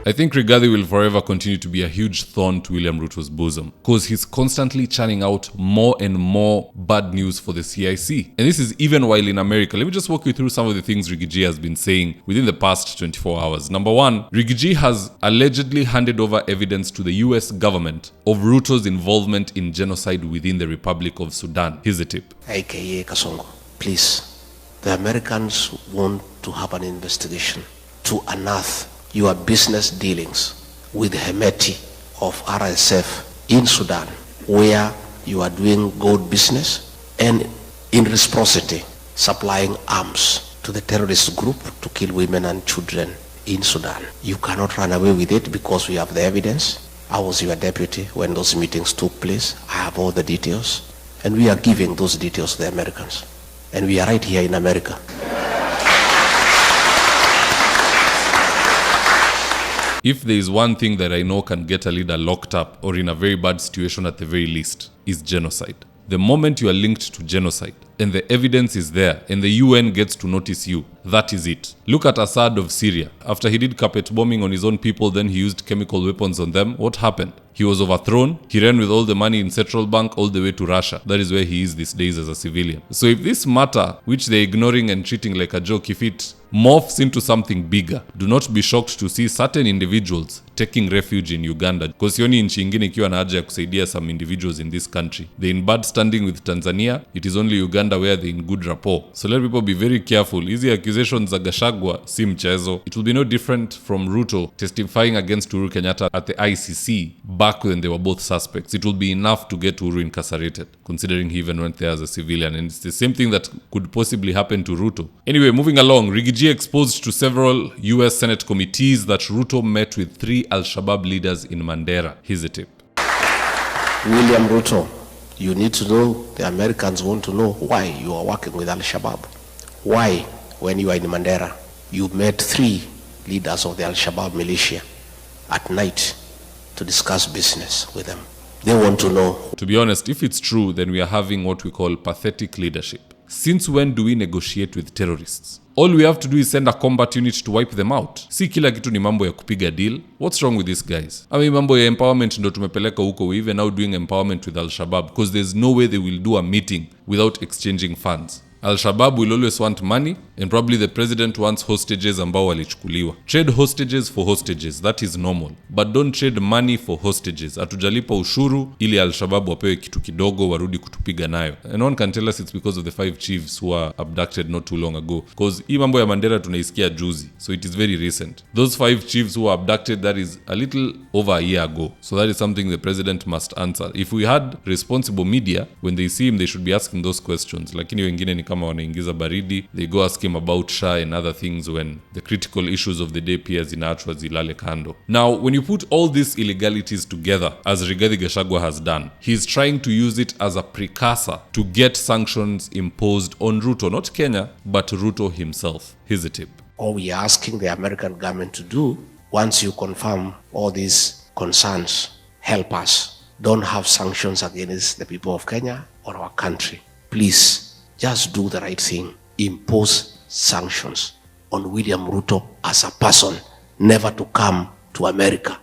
I think Rigathi will forever continue to be a huge thorn to William Ruto's bosom, because he's constantly churning out more and more bad news for the CIC. And this is even while in America. Let me just walk you through some of the things Rigathi has been saying within the past 24 hours. Number one, Rigathi has allegedly handed over evidence to the US government of Ruto's involvement in genocide within the Republic of Sudan. Here's the tip. AKA Kasongo, please, the Americans want to have an investigation to unearth your business dealings with Hemeti of RSF in Sudan, where you are doing gold business and in reciprocity supplying arms to the terrorist group to kill women and children in Sudan. You cannot run away with it because we have the evidence. I was your deputy when those meetings took place. I have all the details, and we are giving those details to the Americans. And we are right here in America. If there is one thing that I know can get a leader locked up or in a very bad situation at the very least, is genocide. The moment you are linked to genocide and the evidence is there and the UN gets to notice you, that is it. Look at Assad of Syria. After he did carpet bombing on his own people, then he used chemical weapons on them. What happened? He was overthrown. He ran with all the money in Central Bank all the way to Russia. That is where he is these days as a civilian. So if this matter, which they're ignoring and treating like a joke, if it morphs into something bigger, do not be shocked to see certain individuals taking refuge in Uganda. Because sioni nchi ingine ikiwa na haja ya kusaidia some individuals in this country. They're in bad standing with Tanzania. It is only Uganda where they're in good rapport. So let people be very careful. Easy accusations za Gachagua si mchezo. It will be no different from Ruto testifying against Uhuru Kenyatta at the ICC back when they were both suspects. It will be enough to get Uhuru incarcerated, considering he even went there as a civilian. And it's the same thing that could possibly happen to Ruto. Anyway, moving along, RUTO exposed to several US Senate committees that Ruto met with 3 Al-Shabaab leaders in Mandera. Here's a tip. William Ruto, you need to know, the Americans want to know why you are working with Al-Shabaab. Why, when you are in Mandera, you met 3 leaders of the Al-Shabaab militia at night to discuss business with them. They want to know. To be honest, if it's true, then we are having what we call pathetic leadership. Since when do we negotiate with terrorists? All we have to do is send a combat unit to wipe them out. Si kila kitu ni mambo ya kupiga deal. What's wrong with these guys? I mean, mambo ya empowerment ndo tumepeleka huko. We're even now doing empowerment with Al-Shabaab because there's no way they will do a meeting without exchanging funds. Al-Shabaab will always want money, and probably the president wants hostages ambao walichukuliwa. Trade hostages for hostages, that is normal. But don't trade money for hostages. Hatujalipa ushuru ili Al-Shabaab wapewe kitu kidogo warudi kutupiga nayo. And one can tell us it's because of the 5 chiefs who were abducted not too long ago. Because hii mambo ya Mandera tunaisikia juzi, so it is very recent. Those 5 chiefs who were abducted, that is a little over a year ago. So that is something the president must answer. If we had responsible media, when they see him, they should be asking those questions. Lakini wengine ni kama wanaingiza baridi, they go ask him about Shah and other things when the critical issues of the day pia zinaachwa zilale kando. Now, when you put all these illegalities together, as Rigathi Gachagua has done, he's trying to use it as a precursor to get sanctions imposed on Ruto, not Kenya, but Ruto himself. Here's a tip. All we are asking the American government to do, once you confirm all these concerns, help us. Don't have sanctions against the people of Kenya or our country. Please, just do the right thing. Impose sanctions on William Ruto as a person, never to come to America.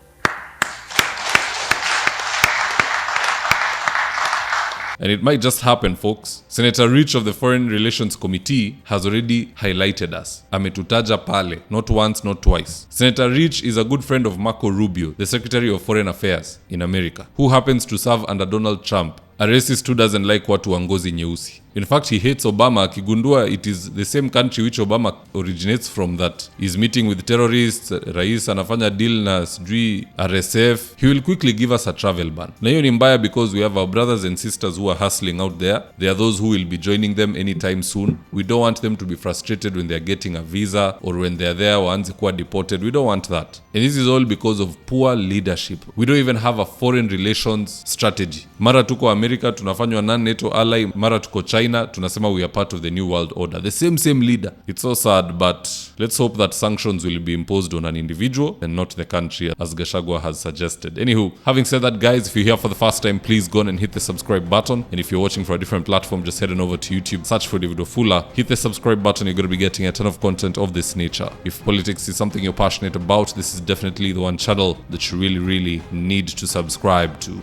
And it might just happen, folks. Senator Rich of the Foreign Relations Committee has already highlighted us. Ametutaja pale, not once, not twice. Senator Rich is a good friend of Marco Rubio, the Secretary of Foreign Affairs in America, who happens to serve under Donald Trump, a racist who doesn't like watu wa ngozi nyeusi. In fact, he hates Obama, akigundua it is the same country which Obama originates from that is meeting with terrorists, rais anafanya deal na sijui RSF. He will quickly give us a travel ban. Na hiyo ni mbaya because we have our brothers and sisters who are hustling out there. There are those who will be joining them anytime soon. We don't want them to be frustrated when they are getting a visa or when they are there waanze kuwa deported. We don't want that. And this is all because of poor leadership. We don't even have a foreign relations strategy. Mara tuko America, tunafanywa non-NATO ally, mara tuko China, tunasema we are part of the new world order. The same leader. It's so sad, but let's hope that sanctions will be imposed on an individual and not the country, as Gachagua has suggested. Anywho, having said that, guys, if you're here for the first time, please go on and hit the subscribe button. And if you're watching for a different platform, just head on over to YouTube, search for David Wafula, hit the subscribe button. You're going to be getting a ton of content of this nature. If politics is something you're passionate about, this is definitely the one channel that you really need to subscribe to.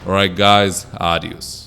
Alright guys, adios.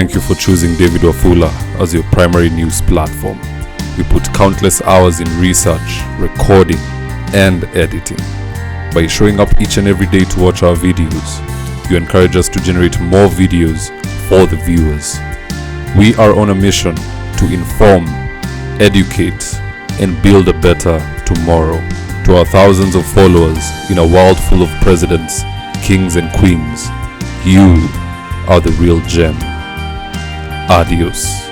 Thank you for choosing David Wafula as your primary news platform. We put countless hours in research, recording, and editing. By showing up each and every day to watch our videos, you encourage us to generate more videos for the viewers. We are on a mission to inform, educate, and build a better tomorrow. To our thousands of followers in a world full of presidents, kings, and queens, you are the real gem. Adios.